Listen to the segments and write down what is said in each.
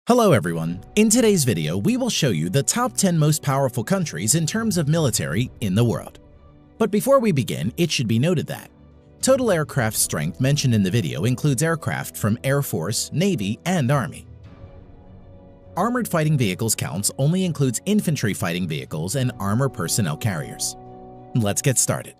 Hello everyone, in today's video we will show you the top 10 most powerful countries in terms of military in the world. But before we begin, it should be noted that total aircraft strength mentioned in the video includes aircraft from Air Force, Navy, and Army. Armored fighting vehicles counts only includes infantry fighting vehicles and armor personnel carriers. Let's get started.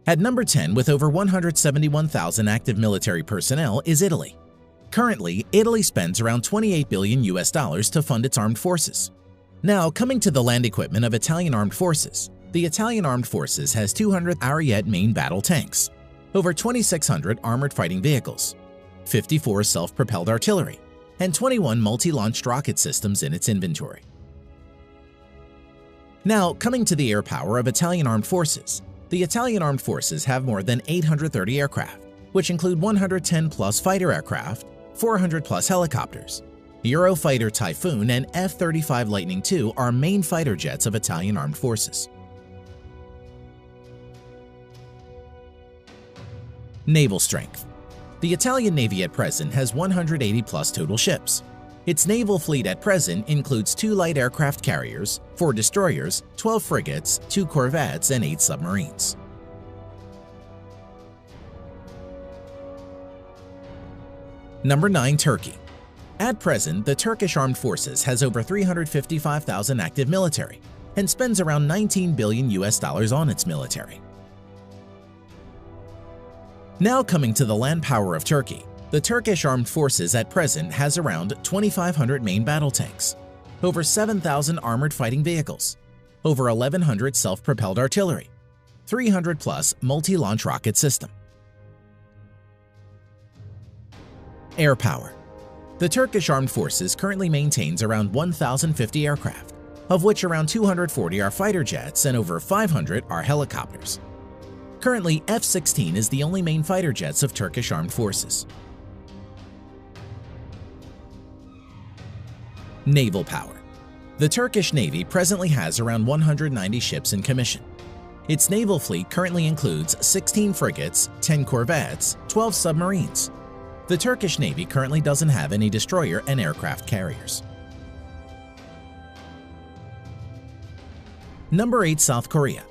At number 10 with over 171,000 active military personnel is Italy. Currently, Italy spends around $28 billion to fund its armed forces. Now, coming to the land equipment of Italian armed forces, the Italian armed forces has 200 Ariete main battle tanks, over 2,600 armored fighting vehicles, 54 self-propelled artillery, and 21 multi-launched rocket systems in its inventory. Now, coming to the air power of Italian armed forces, the Italian armed forces have more than 830 aircraft, which include 110-plus fighter aircraft, 400-plus helicopters. Eurofighter Typhoon and F-35 Lightning II are main fighter jets of Italian armed forces. Naval strength. The Italian Navy at present has 180-plus total ships. Its naval fleet at present includes 2 light aircraft carriers, 4 destroyers, 12 frigates, 2 corvettes, and 8 submarines. Number 9. Turkey. At present, the Turkish Armed Forces has over 355,000 active military and spends around $19 billion on its military. Now coming to the land power of Turkey. The Turkish Armed Forces at present has around 2,500 main battle tanks, over 7,000 armored fighting vehicles, over 1,100 self-propelled artillery, 300-plus multi-launch rocket system. Air power. The Turkish Armed Forces currently maintains around 1,050 aircraft, of which around 240 are fighter jets and over 500 are helicopters. Currently, F-16 is the only main fighter jets of Turkish Armed Forces. Naval power. The Turkish Navy presently has around 190 ships in commission. Its naval fleet currently includes 16 frigates, 10 corvettes, 12 submarines. The Turkish Navy currently doesn't have any destroyer and aircraft carriers. Number 8. South Korea.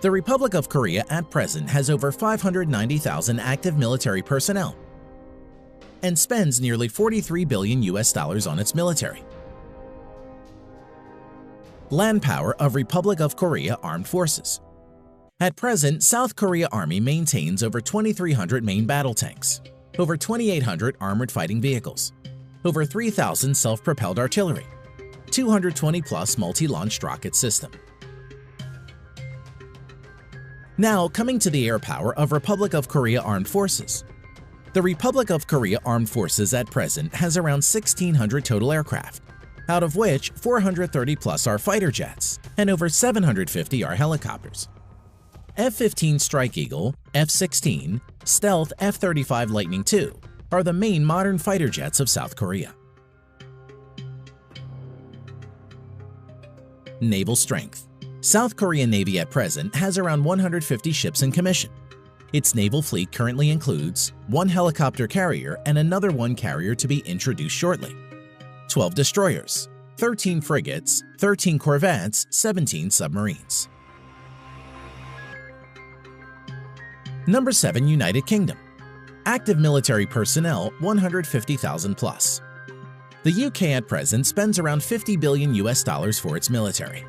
The Republic of Korea at present has over 590,000 active military personnel and spends nearly $43 billion on its military. Land power of Republic of Korea Armed Forces. At present, South Korea Army maintains over 2,300 main battle tanks, over 2,800 armored fighting vehicles, over 3,000 self-propelled artillery, 220-plus multi-launched rocket system. Now, coming to the air power of Republic of Korea Armed Forces. The Republic of Korea Armed Forces at present has around 1,600 total aircraft, out of which 430-plus are fighter jets and over 750 are helicopters. F-15 Strike Eagle, F-16, Stealth F-35 Lightning II are the main modern fighter jets of South Korea. Naval strength. South Korean Navy at present has around 150 ships in commission. Its naval fleet currently includes 1 helicopter carrier and another 1 carrier to be introduced shortly, 12 destroyers, 13 frigates, 13 corvettes, 17 submarines. Number 7. United Kingdom. Active military personnel 150,000 plus. The UK at present spends around $50 billion for its military.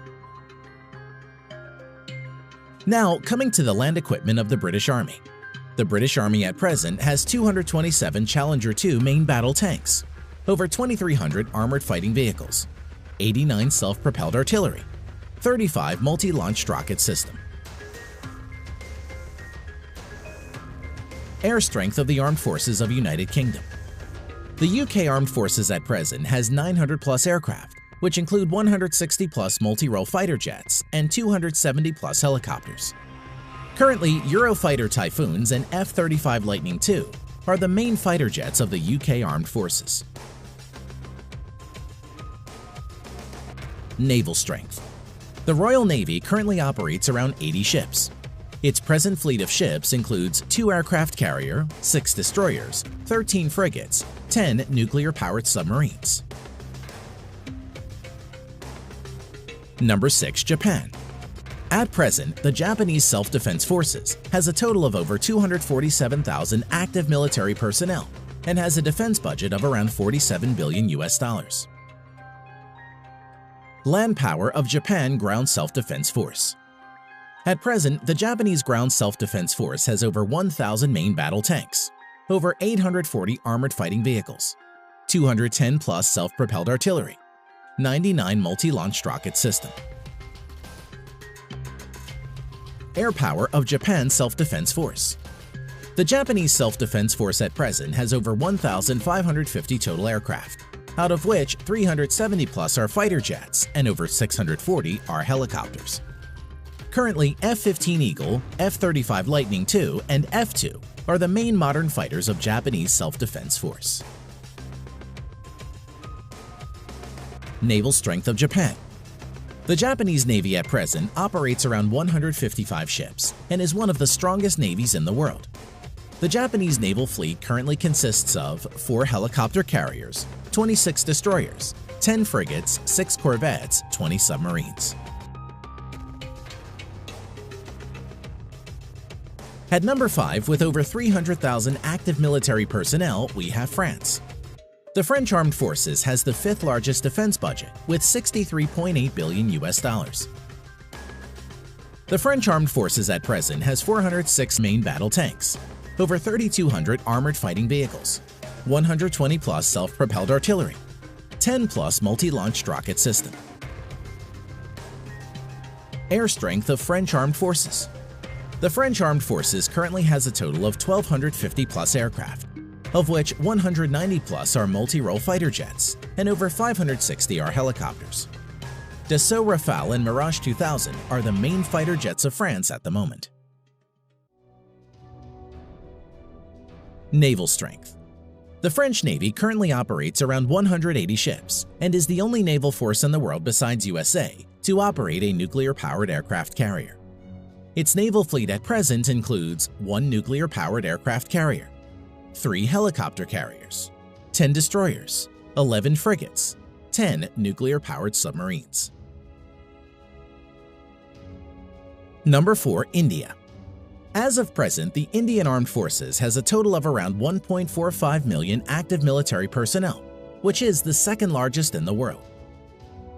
Now, coming to the land equipment of the British Army. The British Army at present has 227 Challenger 2 main battle tanks, over 2,300 armored fighting vehicles, 89 self-propelled artillery, 35 multi-launched rocket system. Air strength of the Armed Forces of United Kingdom. The UK Armed Forces at present has 900-plus aircraft, which include 160-plus multi-role fighter jets and 270-plus helicopters. Currently, Eurofighter Typhoons and F-35 Lightning II are the main fighter jets of the UK Armed Forces. Naval strength. The Royal Navy currently operates around 80 ships. Its present fleet of ships includes 2 aircraft carrier, 6 destroyers, 13 frigates, 10 nuclear-powered submarines. Number 6. Japan. At present, the Japanese Self-Defense Forces has a total of over 247,000 active military personnel and has a defense budget of around $47 billion. Land power of Japan Ground Self-Defense Force. At present, the Japanese Ground Self-Defense Force has over 1,000 main battle tanks, over 840 armored fighting vehicles, 210 plus self-propelled artillery, 99 multi-launched rocket system. Air power of Japan Self-Defense Force. The Japanese Self-Defense Force at present has over 1,550 total aircraft, out of which 370 plus are fighter jets and over 640 are helicopters. Currently, F-15 Eagle, F-35 Lightning II, and F-2 are the main modern fighters of Japanese Self-Defense Force. Naval strength of Japan. The Japanese Navy at present operates around 155 ships and is one of the strongest navies in the world. The Japanese naval fleet currently consists of 4 helicopter carriers, 26 destroyers, 10 frigates, 6 corvettes, 20 submarines. At number 5, with over 300,000 active military personnel, we have France. The French Armed Forces has the 5th largest defense budget with $63.8 billion. The French Armed Forces at present has 406 main battle tanks, over 3,200 armored fighting vehicles, 120 plus self-propelled artillery, 10 plus multi-launched rocket system. Air strength of French Armed Forces. The French Armed Forces currently has a total of 1,250 plus aircraft, of which 190 plus are multi-role fighter jets and over 560 are helicopters. Dassault Rafale and Mirage 2000 are the main fighter jets of France at the moment. Naval strength. The French Navy currently operates around 180 ships and is the only naval force in the world besides USA to operate a nuclear-powered aircraft carrier. Its naval fleet at present includes 1 nuclear-powered aircraft carrier, 3 helicopter carriers, 10 destroyers, 11 frigates, 10 nuclear-powered submarines. Number 4. India. As of present, the Indian Armed Forces has a total of around 1.45 million active military personnel, which is the 2nd largest in the world.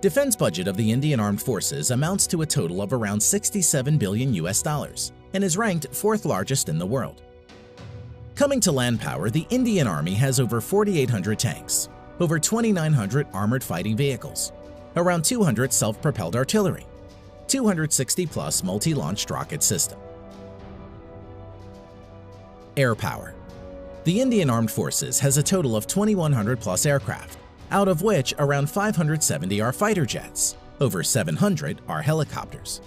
Defense budget of the Indian Armed Forces amounts to a total of around $67 billion and is ranked 4th largest in the world. Coming to land power, the Indian Army has over 4,800 tanks, over 2,900 armored fighting vehicles, around 200 self-propelled artillery, 260 plus multi-launched rocket system. Air power. The Indian Armed Forces has a total of 2,100 plus aircraft, out of which around 570 are fighter jets, over 700 are helicopters.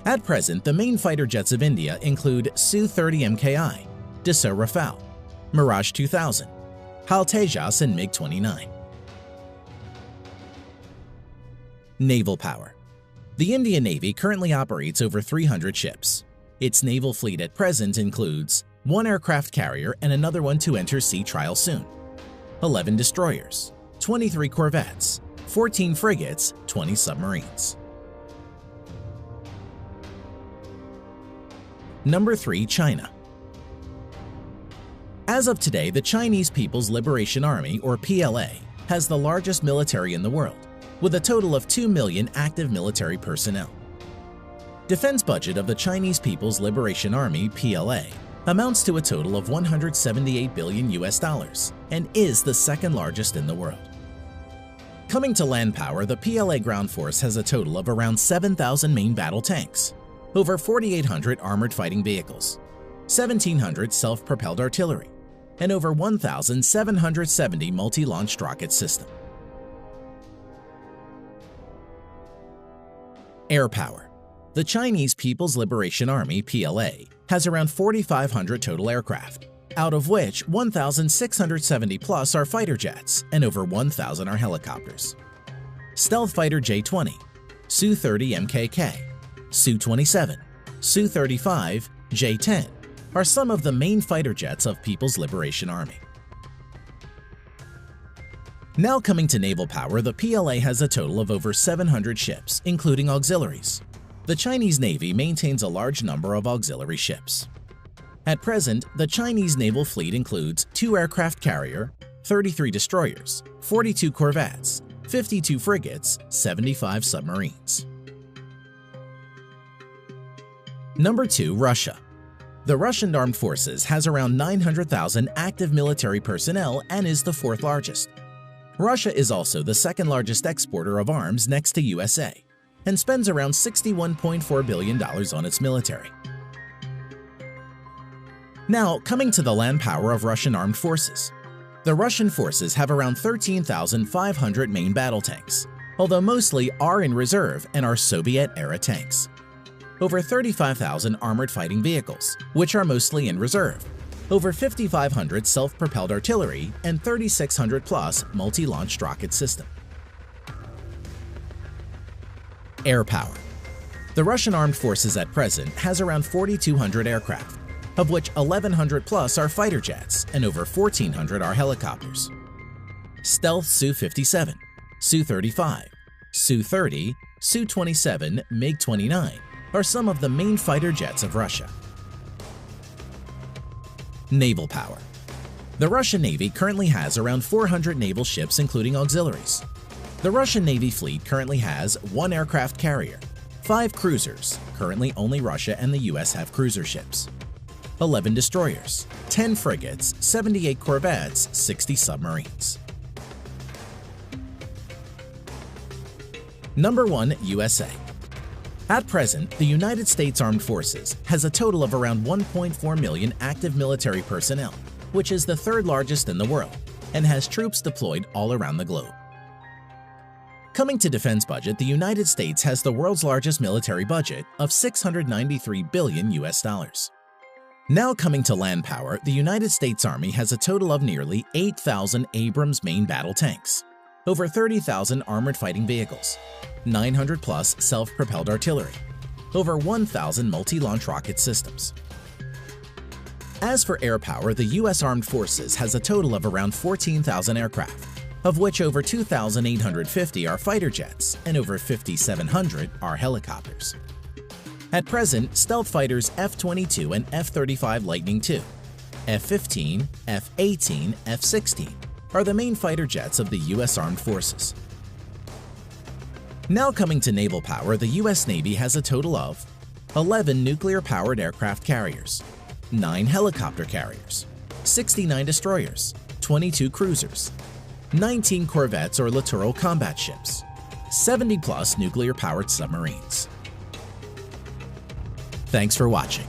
At present, the main fighter jets of India include Su-30 MKI, Dassault Rafale, Mirage 2000, HAL Tejas and MiG-29. Naval power. The Indian Navy currently operates over 300 ships. Its naval fleet at present includes 1 aircraft carrier and another one to enter sea trial soon, 11 destroyers, 23 corvettes, 14 frigates, 20 submarines. Number 3. China. As of today, the Chinese People's Liberation Army, or PLA, has the largest military in the world, with a total of 2 million active military personnel. Defense budget of the Chinese People's Liberation Army, PLA, amounts to a total of $178 billion and is the 2nd largest in the world. Coming to land power, the PLA ground force has a total of around 7,000 main battle tanks, over 4,800 armored fighting vehicles, 1,700 self-propelled artillery, and over 1,770 multi-launched rocket system. Air power. The Chinese People's Liberation Army, PLA, has around 4,500 total aircraft, out of which 1,670 plus are fighter jets and over 1,000 are helicopters. Stealth Fighter J-20, Su-30 MKK, Su-27, Su-35, J-10 are some of the main fighter jets of People's Liberation Army. Now coming to naval power, the PLA has a total of over 700 ships, including auxiliaries. The Chinese Navy maintains a large number of auxiliary ships. At present, the Chinese naval fleet includes 2 aircraft carrier, 33 destroyers, 42 corvettes, 52 frigates, 75 submarines. Number 2. Russia. The Russian Armed Forces has around 900,000 active military personnel and is the 4th largest. Russia is also the 2nd largest exporter of arms next to USA and spends around $61.4 billion on its military. Now, coming to the land power of Russian armed forces. The Russian forces have around 13,500 main battle tanks, although mostly are in reserve and are Soviet-era tanks. Over 35,000 armored fighting vehicles, which are mostly in reserve, over 5,500 self-propelled artillery, and 3,600-plus multi-launched rocket system. Air power. The Russian armed forces at present has around 4,200 aircraft, of which 1,100-plus are fighter jets and over 1,400 are helicopters. Stealth Su-57, Su-35, Su-30, Su-27, MiG-29 are some of the main fighter jets of Russia. Naval power. The Russian Navy currently has around 400 naval ships including auxiliaries. The Russian Navy fleet currently has 1 aircraft carrier, 5 cruisers, currently only Russia and the US have cruiser ships, 11 destroyers, 10 frigates, 78 corvettes, 60 submarines. Number 1. USA. At present, the United States Armed Forces has a total of around 1.4 million active military personnel, which is the 3rd largest in the world, and has troops deployed all around the globe. Coming to defense budget, the United States has the world's largest military budget of $693 billion. Now coming to land power, the United States Army has a total of nearly 8,000 Abrams main battle tanks, over 30,000 armored fighting vehicles, 900-plus self-propelled artillery, over 1,000 multi-launch rocket systems. As for air power, the U.S. Armed Forces has a total of around 14,000 aircraft, of which over 2,850 are fighter jets and over 5,700 are helicopters. At present, stealth fighters F-22 and F-35 Lightning II, F-15, F-18, F-16 are the main fighter jets of the U.S. Armed Forces. Now coming to naval power, the U.S. Navy has a total of 11 nuclear-powered aircraft carriers, 9 helicopter carriers, 69 destroyers, 22 cruisers, 19 corvettes or littoral combat ships, 70-plus nuclear-powered submarines. Thanks for watching.